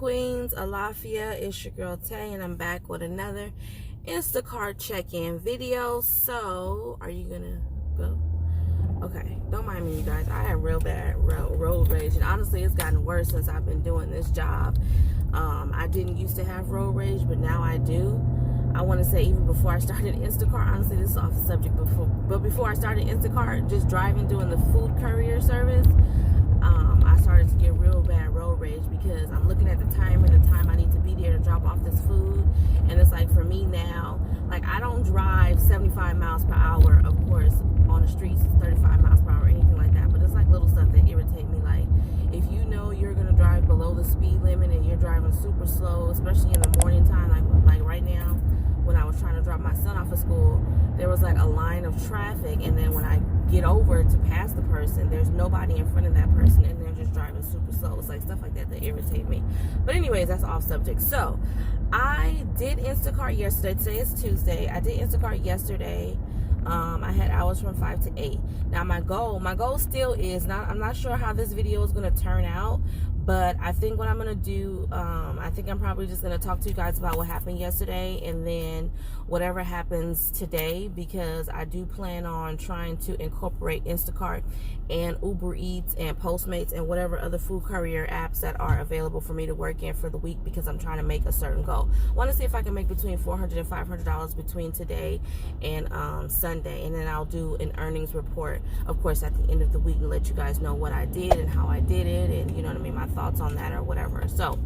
Queens, Alafia. It's your girl Tay, and I'm back with another Instacart check-in video. So, are you gonna go? Okay, don't mind me, you guys. I have real bad road rage, and honestly, it's gotten worse since I've been doing this job. I didn't used to have road rage, but now I do. I want to say even before I started Instacart, honestly, this is off the subject before I started Instacart, just driving, doing the food courier service, I started to get real bad road rage because I'm looking at the time and the time I need to be there to drop off this food. And it's like, for me now, like, I don't drive 75 miles per hour, of course, on the streets, 35 miles per hour, anything like that. But it's like little stuff that irritate me. Like, if you know you're going to drive below the speed limit and you're driving super slow, especially in the morning time, like right now, when I was trying to drop my son off of school, there was like a line of traffic, and then when I get over to pass the person, there's nobody in front of that person, and they're just driving super slow. It's like stuff like that that irritate me. But anyways, that's off subject. So I did Instacart yesterday. Today is Tuesday. I did Instacart yesterday. I had hours from 5 to 8. Now my goal still is I'm not sure how this video is going to turn out, but I think what I'm going to do, I think I'm probably just going to talk to you guys about what happened yesterday and then whatever happens today, because I do plan on trying to incorporate Instacart and Uber Eats and Postmates and whatever other food courier apps that are available for me to work in for the week, because I'm trying to make a certain goal. I want to see if I can make between $400 and $500 between today and Sunday, and then I'll do an earnings report, of course, at the end of the week, and let you guys know what I did and how I did it, and you know what I mean, my thoughts on that or whatever. So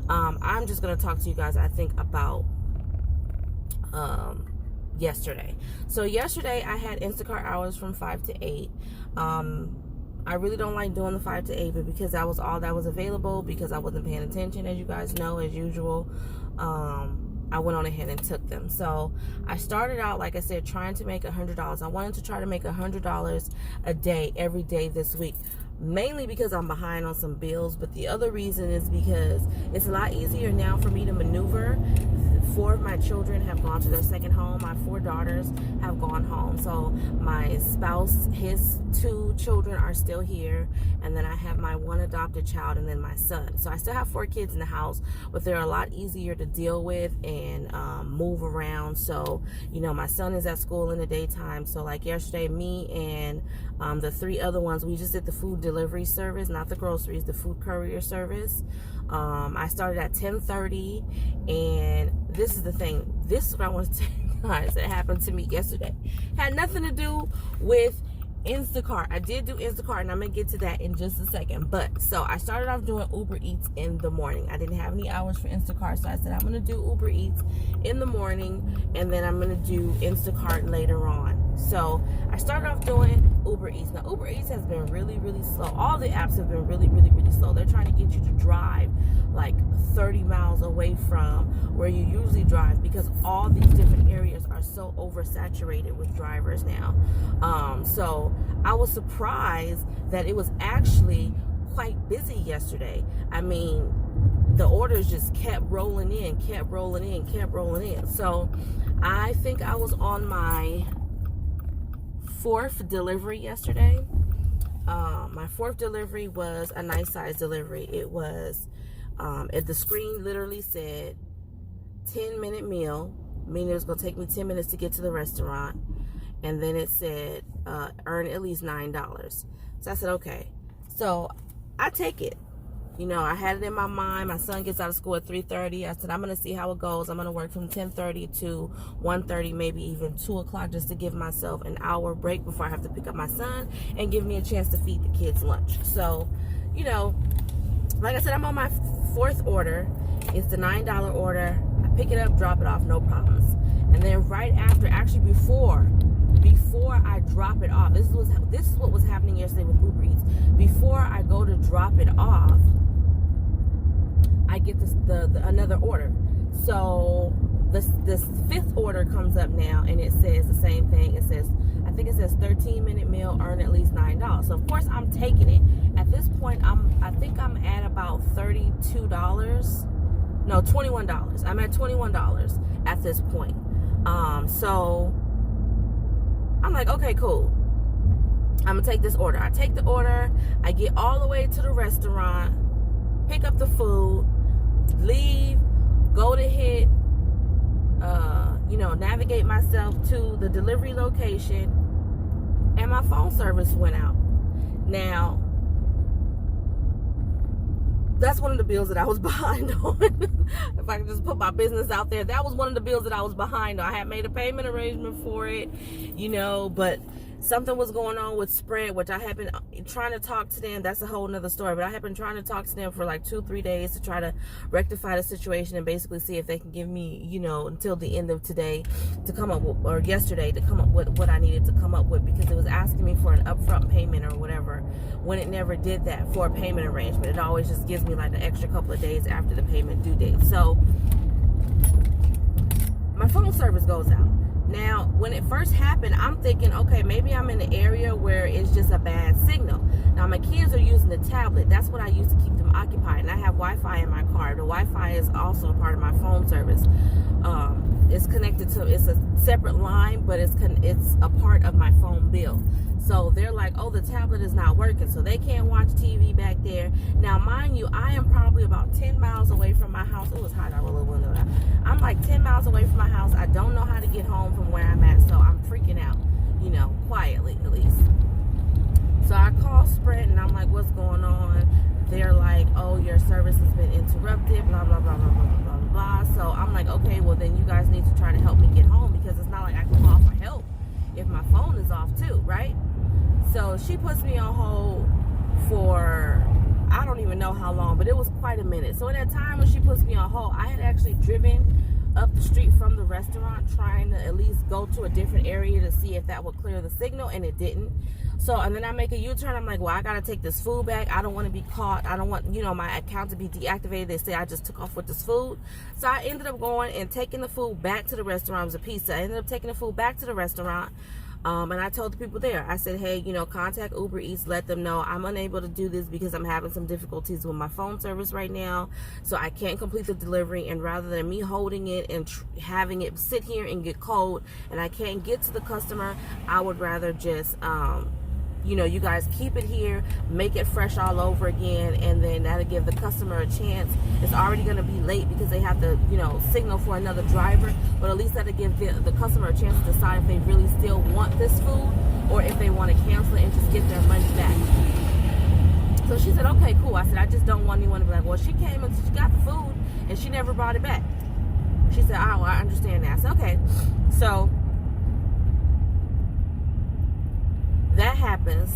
I'm just going to talk to you guys, I think, about yesterday. So yesterday I had Instacart hours from 5 to 8. I really don't like doing the 5 to 8, but because that was all that was available, because I wasn't paying attention, as you guys know, as usual, I went on ahead and took them. So I started out, like I said, trying to make $100. I wanted to try to make $100 a day, every day this week, mainly because I'm behind on some bills, but the other reason is because it's a lot easier now for me to maneuver. 4 of my children have gone to their second home. My 4 daughters have gone home. So my spouse, his 2 children are still here, and then I have my 1 adopted child, and then my son. So I still have 4 kids in the house, but they're a lot easier to deal with and move around. So, you know, my son is at school in the daytime. So like yesterday, me and the 3 other ones, we just did the food delivery service, not the groceries, the food courier service. I started at 10:30, and this is the thing. This is what I want to tell you guys that happened to me yesterday. Had nothing to do with Instacart. I did do Instacart, and I'm going to get to that in just a second. But, so I started off doing Uber Eats in the morning. I didn't have any hours for Instacart, so I said I'm going to do Uber Eats in the morning, and then I'm going to do Instacart later on. So I started off doing Uber Eats. Now, Uber Eats has been really, really slow. All the apps have been really, really, really slow. They're trying to get you to drive like 30 miles away from where you usually drive, because all these different areas are so oversaturated with drivers now. So I was surprised that it was actually quite busy yesterday. I mean, the orders just kept rolling in. So I think I was on my 4th delivery yesterday. My 4th delivery was a nice size delivery. It was, the screen literally said 10-minute meal, meaning it was going to take me 10 minutes to get to the restaurant. And then it said, earn at least $9. So I said, okay. So I take it. You know, I had it in my mind. My son gets out of school at 3:30. I said, I'm going to see how it goes. I'm going to work from 10:30 to 1:30, maybe even 2 o'clock, just to give myself an hour break before I have to pick up my son and give me a chance to feed the kids lunch. So, you know, like I said, I'm on my 4th order. It's the $9 order. I pick it up, drop it off, no problems. And then right after, actually before I drop it off, this is what was happening yesterday with Uber Eats. Before I go to drop it off, I get another order. So this 5th order comes up now, and it says the same thing. It says, I think it says 13-minute meal, earn at least $9. So of course I'm taking it. At this point, I think I'm at about $32. No, $21. I'm at $21 at this point. So I'm like, okay, cool. I'm gonna take this order. I take the order. I get all the way to the restaurant, pick up the food, leave, go to hit, navigate myself to the delivery location, and my phone service went out. Now, that's one of the bills that I was behind on. If I can just put my business out there, that was one of the bills that I was behind on. I had made a payment arrangement for it, but something was going on with Sprint, which I had been trying to talk to them. That's a whole nother story, but I had been trying to talk to them for like 2-3 days to try to rectify the situation and basically see if they can give me, until the end of today to come up with, or yesterday to come up with what I needed to come up with, because it was asking me for an upfront payment or whatever, when it never did that for a payment arrangement. It always just gives me like an extra couple of days after the payment due date. So my phone service goes out. Now, when it first happened, I'm thinking, okay, maybe I'm in an area where it's just a bad signal. Now, my kids are using the tablet. That's what I use to keep them occupied. And I have Wi-Fi in my car. The Wi-Fi is also a part of my phone service. It's connected to, it's a separate line, but it's a part of my phone bill. So they're like, oh, the tablet is not working, so they can't watch TV back there. Now, mind you, I am probably about 10 miles away from my house. It was hot, I rolled the window down. I'm like 10 miles away from my house. I don't know how to get home from where I'm at, so I'm freaking out, quietly at least. So I call Sprint, and I'm like, what's going on? They're like, oh, your service has been interrupted, blah, blah, blah, blah, blah, blah, blah, blah. So I'm like, okay, well, then you guys need to try to help me get home, because it's not like I can call for help if my phone is off too, right? So she puts me on hold for, I don't even know how long, but it was quite a minute. So in that time when she puts me on hold, I had actually driven up the street from the restaurant, trying to at least go to a different area to see if that would clear the signal, and it didn't. So, and then I make a U-turn. I'm like, well, I got to take this food back. I don't want to be caught. I don't want, my account to be deactivated. They say I just took off with this food. So I ended up going and taking the food back to the restaurant. It was a pizza. I ended up taking the food back to the restaurant. And I told the people there, I said, hey, contact Uber Eats, let them know I'm unable to do this because I'm having some difficulties with my phone service right now. So I can't complete the delivery. And rather than me holding it and having it sit here and get cold, and I can't get to the customer, I would rather just, you guys keep it here, make it fresh all over again, and then that'll give the customer a chance. It's already going to be late because they have to, signal for another driver, but at least that'll give the customer a chance to decide if they really still want this food or if they want to cancel it and just get their money back. So she said, okay, cool. I said, I just don't want anyone to be like, well, she came and she got the food and she never brought it back. She said, oh, I understand that. I said, okay. So that happens.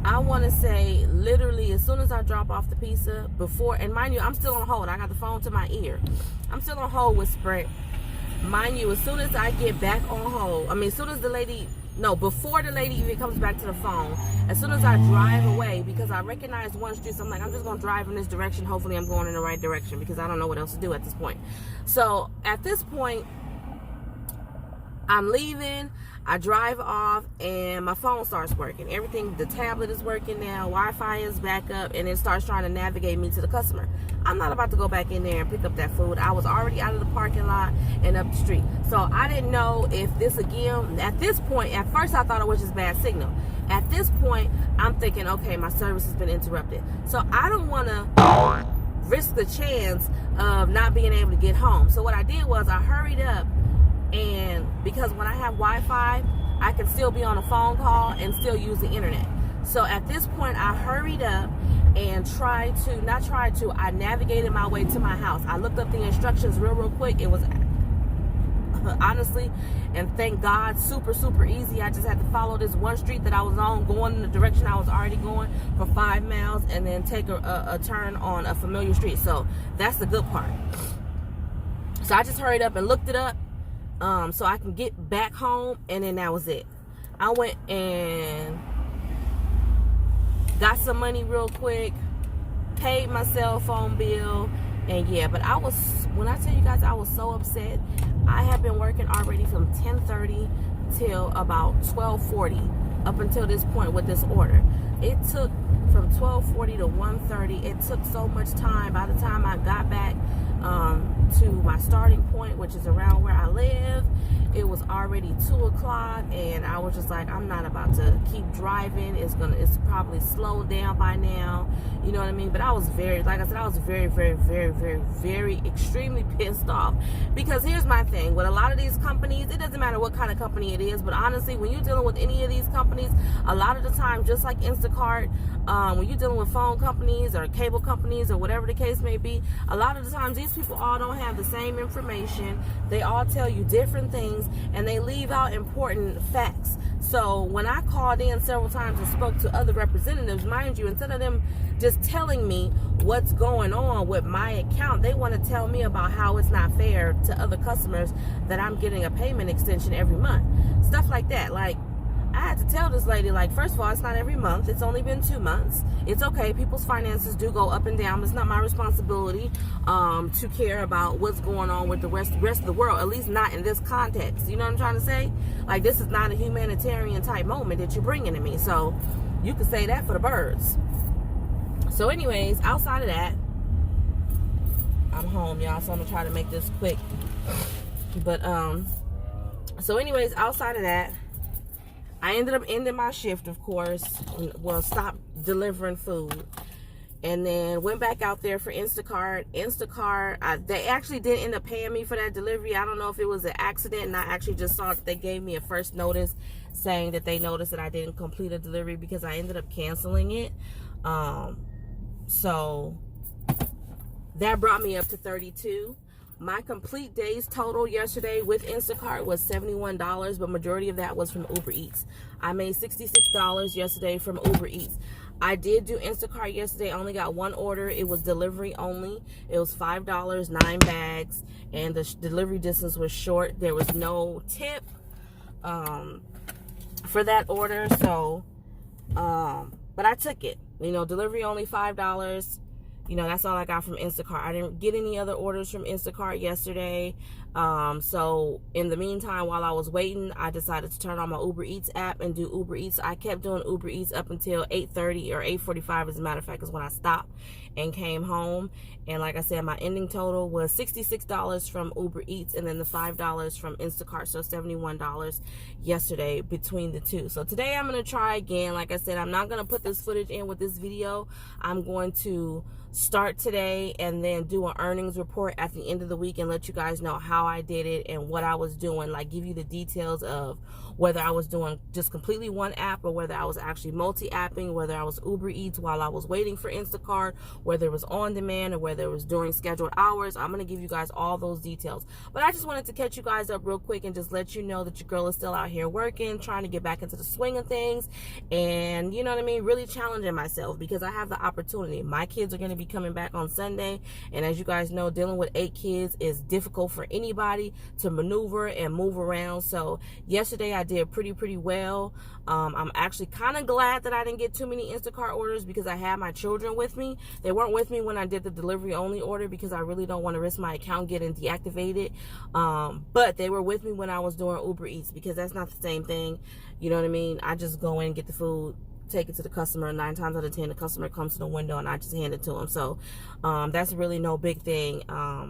I want to say literally as soon as I drop off the pizza, before, and mind you, I'm still on hold. I got the phone to my ear. I'm still on hold with Sprint. Mind you, as soon as I get back on hold, as soon as before the lady even comes back to the phone, as soon as I drive away, because I recognize one street, so I'm like, I'm just going to drive in this direction. Hopefully I'm going in the right direction because I don't know what else to do at this point. So at this point, I'm leaving, I drive off, and my phone starts working. Everything, the tablet is working now, Wi-Fi is back up, and it starts trying to navigate me to the customer. I'm not about to go back in there and pick up that food. I was already out of the parking lot and up the street. So I didn't know if this again, at this point, at first I thought it was just bad signal. At this point, I'm thinking, okay, my service has been interrupted. So I don't want to risk the chance of not being able to get home. So what I did was I hurried up, and because when I have Wi-Fi, I can still be on a phone call and still use the internet. So at this point, I hurried up and I navigated my way to my house. I looked up the instructions real quick. It was honestly, and thank God, super, super easy. I just had to follow this one street that I was on, going in the direction I was already going for 5 miles, and then take a turn on a familiar street. So that's the good part. So I just hurried up and looked it up, so I can get back home, and then that was it. I went and got some money real quick, paid my cell phone bill, and yeah, but when I tell you guys, I was so upset. I had been working already from 10:30 till about 12:40 up until this point with this order. It took from 12:40 to 1:30. It took so much time. By the time I got back to my starting point, which is around where I live, it was already 2 o'clock, and I was just like, I'm not about to keep driving. It's probably slowed down by now, you know what I mean? But I was very, like I said, I was very, very, very, very, very extremely pissed off, because here's my thing with a lot of these companies. It doesn't matter what kind of company it is, but honestly, when you're dealing with any of these companies, a lot of the time, just like Instacart, when you're dealing with phone companies or cable companies or whatever the case may be, a lot of the times these people all don't have the same information. They all tell you different things, and they leave out important facts. So when I called in several times and spoke to other representatives, mind you, instead of them just telling me what's going on with my account, they want to tell me about how it's not fair to other customers that I'm getting a payment extension every month. Stuff like that. Like, I had to tell this lady, like, first of all, it's not every month. It's only been 2 months. It's okay. People's finances do go up and down. It's not my responsibility to care about what's going on with the rest of the world, at least not in this context. You know what I'm trying to say? Like, this is not a humanitarian type moment that you're bringing to me. So you can say that for the birds. So anyways, outside of that, I'm home, y'all. So I'm going to try to make this quick. But, so anyways, outside of that, I ended up ending my shift, of course. Well, stopped delivering food. And then went back out there for Instacart. They actually didn't end up paying me for that delivery. I don't know if it was an accident, and I actually just saw that they gave me a first notice saying that they noticed that I didn't complete a delivery because I ended up canceling it. So that brought me up to 32. My complete days total yesterday with Instacart was $71, but majority of that was from Uber Eats. I made $66 yesterday from Uber Eats. I did do Instacart yesterday. I only got one order. It was delivery only. It was $5, 9 bags, and the delivery distance was short. There was no tip for that order, so but I took it. You know, delivery only $5. You know, that's all I got from Instacart. I didn't get any other orders from Instacart yesterday. So in the meantime, while I was waiting, I decided to turn on my Uber Eats app and do Uber Eats. I kept doing Uber Eats up until 8:30 or 8:45, as a matter of fact, is when I stopped and came home. And like I said, my ending total was $66 from Uber Eats, and then the $5 from Instacart, so $71 yesterday between the two. So today I'm going to try again. Like I said, I'm not going to put this footage in with this video. I'm going to start today and then do an earnings report at the end of the week and let you guys know how I did it and what I was doing, like give you the details of whether I was doing just completely one app or whether I was actually multi-apping, whether I was Uber Eats while I was waiting for Instacart, whether it was on demand or whether it was during scheduled hours. I'm going to give you guys all those details. But I just wanted to catch you guys up real quick and just let you know that your girl is still out here working, trying to get back into the swing of things, and you know what I mean, really challenging myself because I have the opportunity. My kids are going to be coming back on Sunday, and as you guys know, dealing with 8 kids is difficult for anybody to maneuver and move around. So yesterday I did pretty well. I'm actually kind of glad that I didn't get too many Instacart orders because I had my children with me. They weren't with me when I did the delivery only order because I really don't want to risk my account getting deactivated. But they were with me when I was doing Uber Eats because that's not the same thing. You know what I mean? I just go in and get the food, take it to the customer. 9 times out of 10 the customer comes to the window and I just hand it to them. So that's really no big thing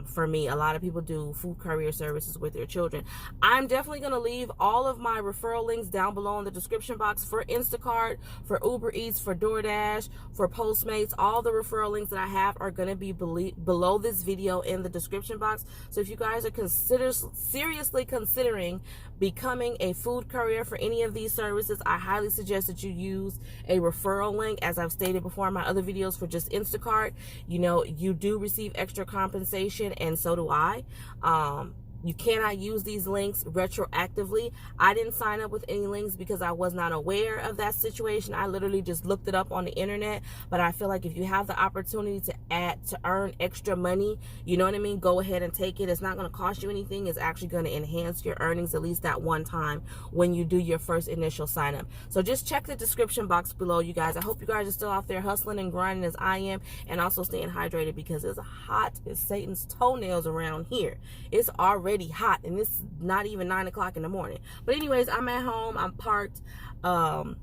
for me. A lot of people do food courier services with their children. I'm definitely going to leave all of my referral links down below in the description box for Instacart, for Uber Eats, for Doordash, for Postmates. All the referral links that I have are going to be below this video in the description box. So if you guys are seriously considering becoming a food courier for any of these services, I highly suggest that you use a referral link. As I've stated before in my other videos for just Instacart, you know, you do receive extra compensation, and so do I. You cannot use these links retroactively. I didn't sign up with any links because I was not aware of that situation. I literally just looked it up on the internet. But I feel like if you have the opportunity to earn extra money, you know what I mean, go ahead and take it. It's not going to cost you anything. It's actually going to enhance your earnings at least that one time when you do your first initial sign up. So just check the description box below, you guys. I hope you guys are still out there hustling and grinding as I am, and also staying hydrated because it's hot as Satan's toenails around here. It's already hot, and it's not even 9 o'clock in the morning. But anyways, I'm at home. I'm parked. I'm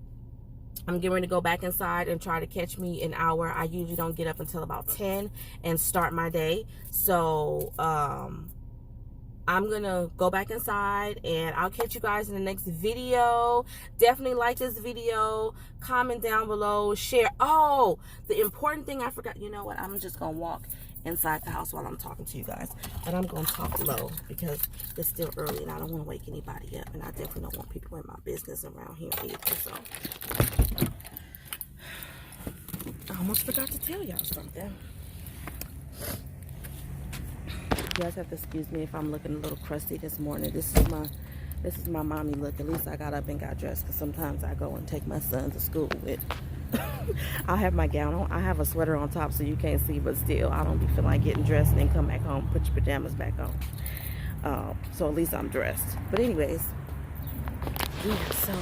getting ready to go back inside and try to catch me an hour. I usually don't get up until about 10 and start my day. So I'm gonna go back inside, and I'll catch you guys in the next video. Definitely like this video, comment down below, share. Oh, the important thing I forgot. You know what? I'm just gonna walk inside the house while I'm talking to you guys, but I'm gonna talk low because it's still early and I don't want to wake anybody up, and I definitely don't want people in my business around here either. So I almost forgot to tell y'all something. You guys have to excuse me if I'm looking a little crusty this morning. This is my mommy look. At least I got up and got dressed, because sometimes I go and take my son to school with I'll have my gown on. I have a sweater on top so you can't see, but still I don't be feeling like getting dressed and then come back home, put your pajamas back on. So at least I'm dressed. But anyways, yeah, so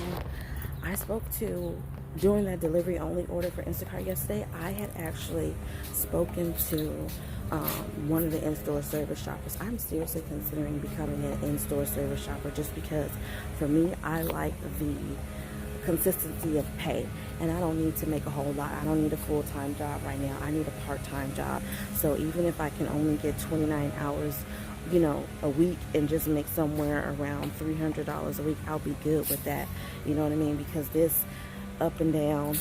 I spoke to, during that delivery only order for Instacart yesterday, I had actually spoken to one of the in-store service shoppers. I'm seriously considering becoming an in-store service shopper, just because for me, I like the consistency of pay, and I don't need to make a whole lot. I don't need a full-time job right now. I need a part-time job. So even if I can only get 29 hours, you know, a week, and just make somewhere around $300 a week, I'll be good with that. You know what I mean? Because this up and down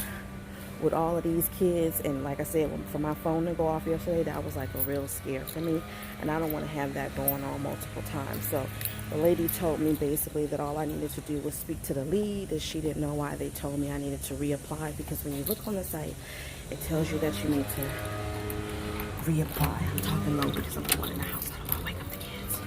with all of these kids, and like I said, for my phone to go off yesterday, that was like a real scare for me, and I don't want to have that going on multiple times. So the lady told me basically that all I needed to do was speak to the lead, that she didn't know why they told me I needed to reapply, because when you look on the site, it tells you that you need to reapply. I'm talking low because I'm going in the house. I don't want to wake up the kids.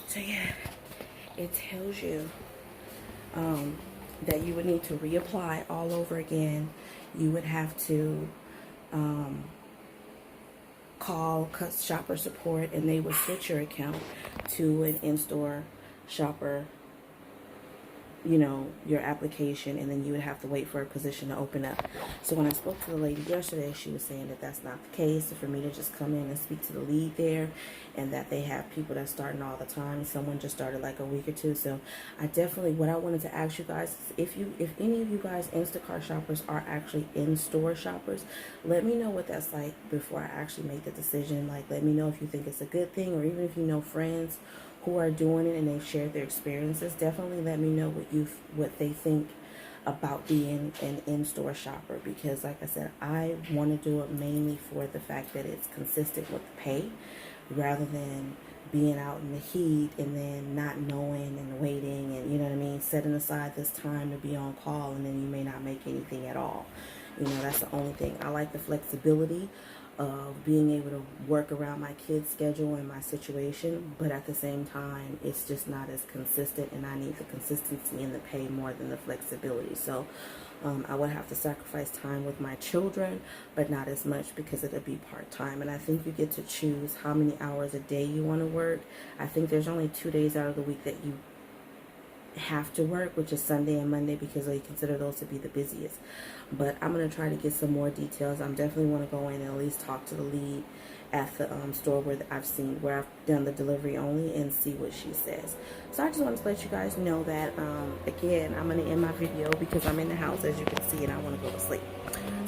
So yeah, it tells you that you would need to reapply all over again. You would have to call shopper support, and they would switch your account to an in-store shopper, you know, your application, and then you would have to wait for a position to open up. So when I spoke to the lady yesterday, she was saying that that's not the case. So for me to just come in and speak to the lead there, and that they have people that's starting all the time. Someone just started like a week or two. So I definitely, what I wanted to ask you guys is, if any of you guys Instacart shoppers are actually in-store shoppers, let me know what that's like before I actually make the decision. Like, let me know if you think it's a good thing, or even if you know friends who are doing it and they've shared their experiences. Definitely let me know what they think about being an in-store shopper, because like I said, I want to do it mainly for the fact that it's consistent with the pay, rather than being out in the heat and then not knowing and waiting, and you know what I mean, setting aside this time to be on call, and then you may not make anything at all. You know, that's the only thing. I like the flexibility of being able to work around my kids' schedule and my situation, but at the same time, it's just not as consistent, and I need the consistency in the pay more than the flexibility. So I would have to sacrifice time with my children, but not as much, because it'll be part-time. And I think you get to choose how many hours a day you want to work. I think there's only 2 days out of the week that you have to work, which is Sunday and Monday, because they consider those to be the busiest. But I'm going to try to get some more details. I definitely want to go in and at least talk to the lead at the store where I've done the delivery only, and see what she says. So I just wanted to let you guys know that again, I'm going to end my video because I'm in the house, as you can see, and I want to go to sleep.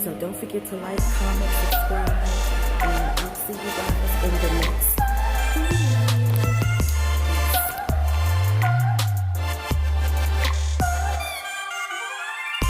So don't forget to like, comment, subscribe, and I'll see you guys in the next